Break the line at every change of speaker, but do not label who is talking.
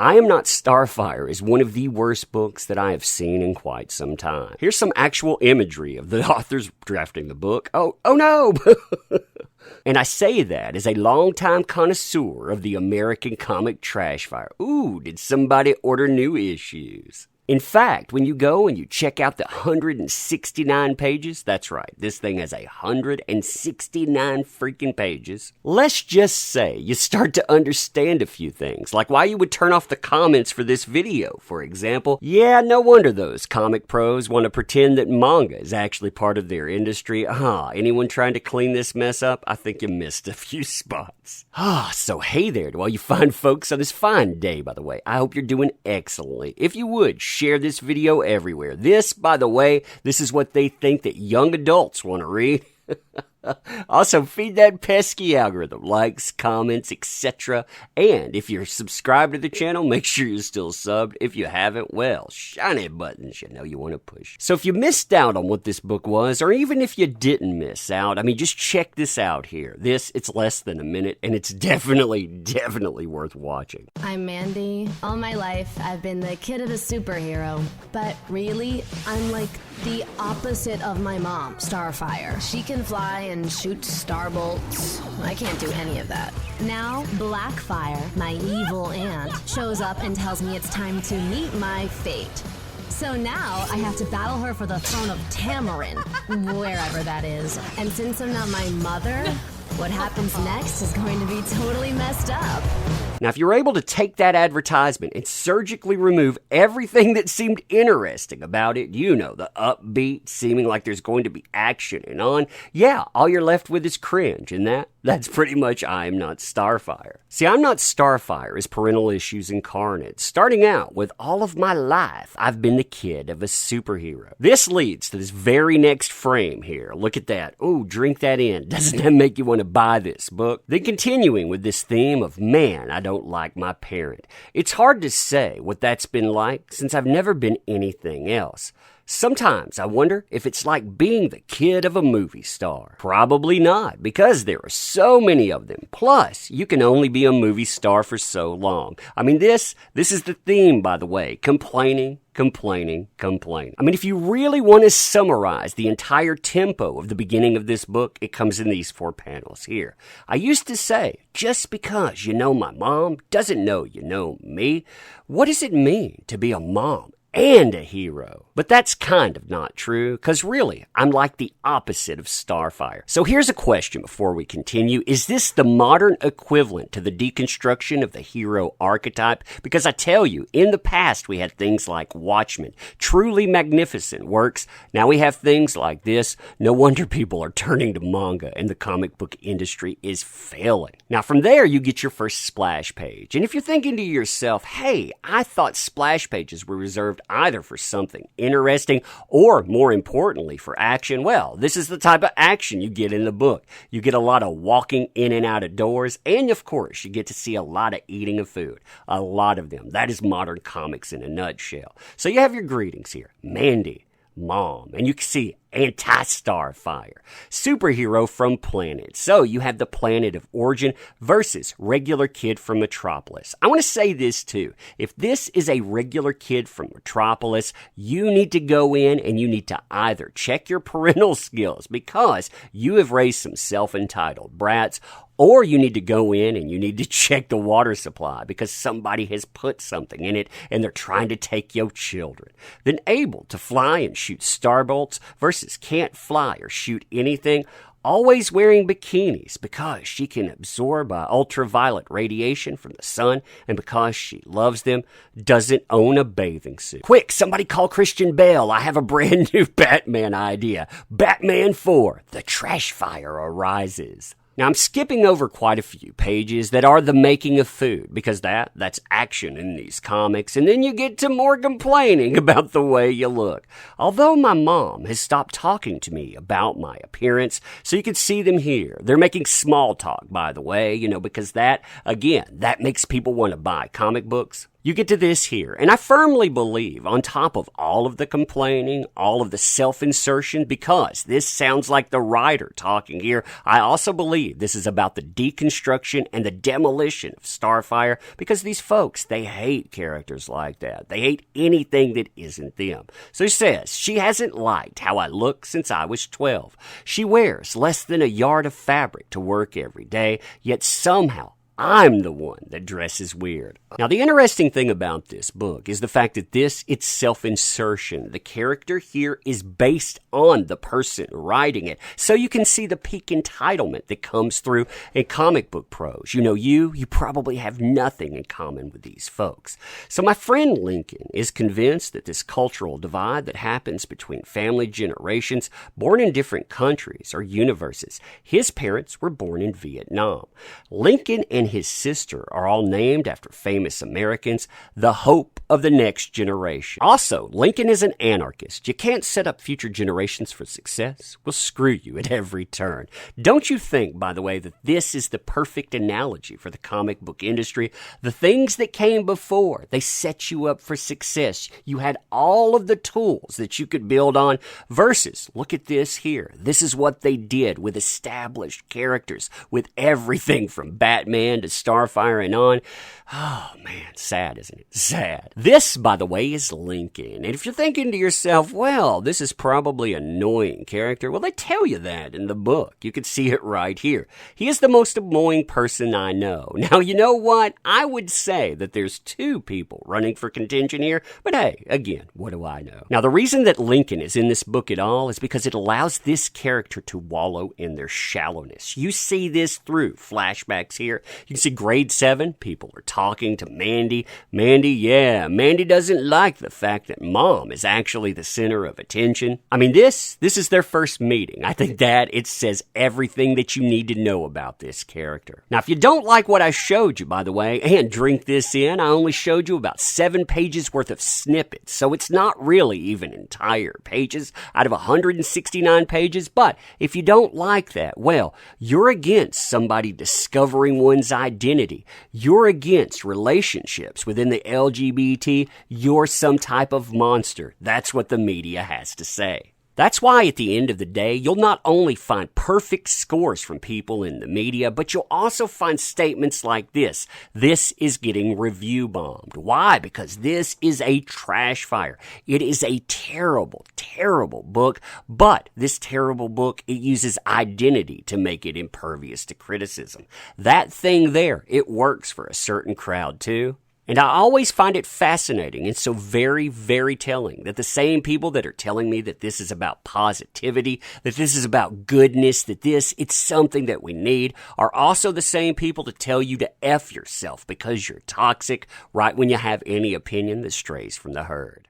I Am Not Starfire is one of the worst books that I have seen in quite some time. Here's some actual imagery of the authors drafting the book. Oh no! And I say that as a longtime connoisseur of the American comic trash fire. Ooh, did somebody order new issues? In fact, when you go and you check out the 169 pages, that's right, this thing has 169 freaking pages. Let's just say you start to understand a few things, like why you would turn off the comments for this video, for example. Yeah, no wonder those comic pros want to pretend that manga is actually part of their industry. Anyone trying to clean this mess up? I think you missed a few spots. So hey there to all you fine folks on this fine day, by the way. I hope you're doing excellently. If you would, share this video everywhere. This, by the way, this is what they think that young adults want to read. Also, feed that pesky algorithm, likes, comments, etc. And if you're subscribed to the channel, make sure you're still subbed. If you haven't, well, shiny buttons you know you want to push. So if you missed out on what this book was, or even if you didn't miss out, I mean, just check this out here. It's less than a minute, and it's definitely worth watching.
I'm Mandy. All my life, I've been the kid of a superhero. But really, I'm like the opposite of my mom, Starfire. She can fly and shoot star bolts. I can't do any of that. Now, Blackfire, my evil aunt, shows up and tells me it's time to meet my fate. So now, I have to battle her for the throne of Tamarin, wherever that is. And since I'm not my mother, what happens next is going to be totally messed up.
Now, if you're able to take that advertisement and surgically remove everything that seemed interesting about it, you know, the upbeat, seeming like there's going to be action and on, yeah, all you're left with is cringe, and that's pretty much I Am Not Starfire. See, I'm Not Starfire is parental issues incarnate. Starting out with all of my life, I've been the kid of a superhero. This leads to this very next frame here. Look at that. Ooh, drink that in. Doesn't that make you want to buy this book? Then continuing with this theme of, man, I don't like my parent. It's hard to say what that's been like since I've never been anything else. Sometimes I wonder if it's like being the kid of a movie star. Probably not, because there are so many of them. Plus, you can only be a movie star for so long. I mean, this is the theme, by the way. Complaining. I mean, if you really want to summarize the entire tempo of the beginning of this book, it comes in these 4 panels here. I used to say, just because you know my mom doesn't know you know me. What does it mean to be a mom and a hero? But that's kind of not true, because really, I'm like the opposite of Starfire. So here's a question before we continue. Is this the modern equivalent to the deconstruction of the hero archetype? Because I tell you, in the past we had things like Watchmen, truly magnificent works. Now we have things like this. No wonder people are turning to manga and the comic book industry is failing. Now from there, you get your first splash page. And if you're thinking to yourself, hey, I thought splash pages were reserved either for something interesting or, more importantly, for action, well, this is the type of action you get in the book. You get a lot of walking in and out of doors, and of course, you get to see a lot of eating of food. A lot of them. That is modern comics in a nutshell. So you have your greetings here. Mandy, Mom, and you can see Anti-Starfire, superhero from planet. So you have the planet of origin versus regular kid from Metropolis. I want to say this too. If this is a regular kid from Metropolis, you need to go in and you need to either check your parental skills because you have raised some self-entitled brats, or you need to go in and you need to check the water supply because somebody has put something in it and they're trying to take your children. Then able to fly and shoot starbolts versus can't fly or shoot anything, always wearing bikinis because she can absorb ultraviolet radiation from the sun and because she loves them, doesn't own a bathing suit. Quick, somebody call Christian Bale. I have a brand new Batman idea. Batman 4, The Trash Fire Arises. Now, I'm skipping over quite a few pages that are the making of food because that's action in these comics, and then you get to more complaining about the way you look. Although my mom has stopped talking to me about my appearance, so you can see them here. They're making small talk, by the way, because that, again, that makes people want to buy comic books. You get to this here, and I firmly believe, on top of all of the complaining, all of the self-insertion, because this sounds like the writer talking here, I also believe this is about the deconstruction and the demolition of Starfire, because these folks, they hate characters like that. They hate anything that isn't them. So he says, she hasn't liked how I look since I was 12. She wears less than a yard of fabric to work every day, yet somehow I'm the one that dresses weird. Now, the interesting thing about this book is the fact that it's self-insertion. The character here is based on the person writing it. So you can see the peak entitlement that comes through in comic book prose. You know, you probably have nothing in common with these folks. So my friend Lincoln is convinced that this cultural divide that happens between family generations born in different countries or universes. His parents were born in Vietnam. Lincoln and his sister are all named after famous Americans, the hope of the next generation. Also, Lincoln is an anarchist. You can't set up future generations for success. We'll screw you at every turn. Don't you think, by the way, that this is the perfect analogy for the comic book industry? The things that came before, they set you up for success. You had all of the tools that you could build on versus, look at this here. This is what they did with established characters, with everything from Batman to Starfire and on. Oh, man, sad, isn't it? Sad. This, by the way, is Lincoln. And if you're thinking to yourself, well, this is probably an annoying character, well, they tell you that in the book. You can see it right here. He is the most annoying person I know. Now, you know what? I would say that there's two people running for contention here, but hey, again, what do I know? Now, the reason that Lincoln is in this book at all is because it allows this character to wallow in their shallowness. You see this through flashbacks here. You can see grade 7, people are talking to Mandy. Mandy doesn't like the fact that Mom is actually the center of attention. I mean, this is their first meeting. I think that it says everything that you need to know about this character. Now, if you don't like what I showed you, by the way, and drink this in, I only showed you about 7 pages worth of snippets, so it's not really even entire pages out of 169 pages, but if you don't like that, well, you're against somebody discovering one's identity. You're against relationships within the LGBT. You're some type of monster. That's what the media has to say. That's why at the end of the day, you'll not only find perfect scores from people in the media, but you'll also find statements like this. This is getting review bombed. Why? Because this is a trash fire. It is a terrible, terrible book, but this terrible book, it uses identity to make it impervious to criticism. That thing there, it works for a certain crowd too. And I always find it fascinating and so very, very telling that the same people that are telling me that this is about positivity, that this is about goodness, that it's something that we need, are also the same people to tell you to F yourself because you're toxic right when you have any opinion that strays from the herd.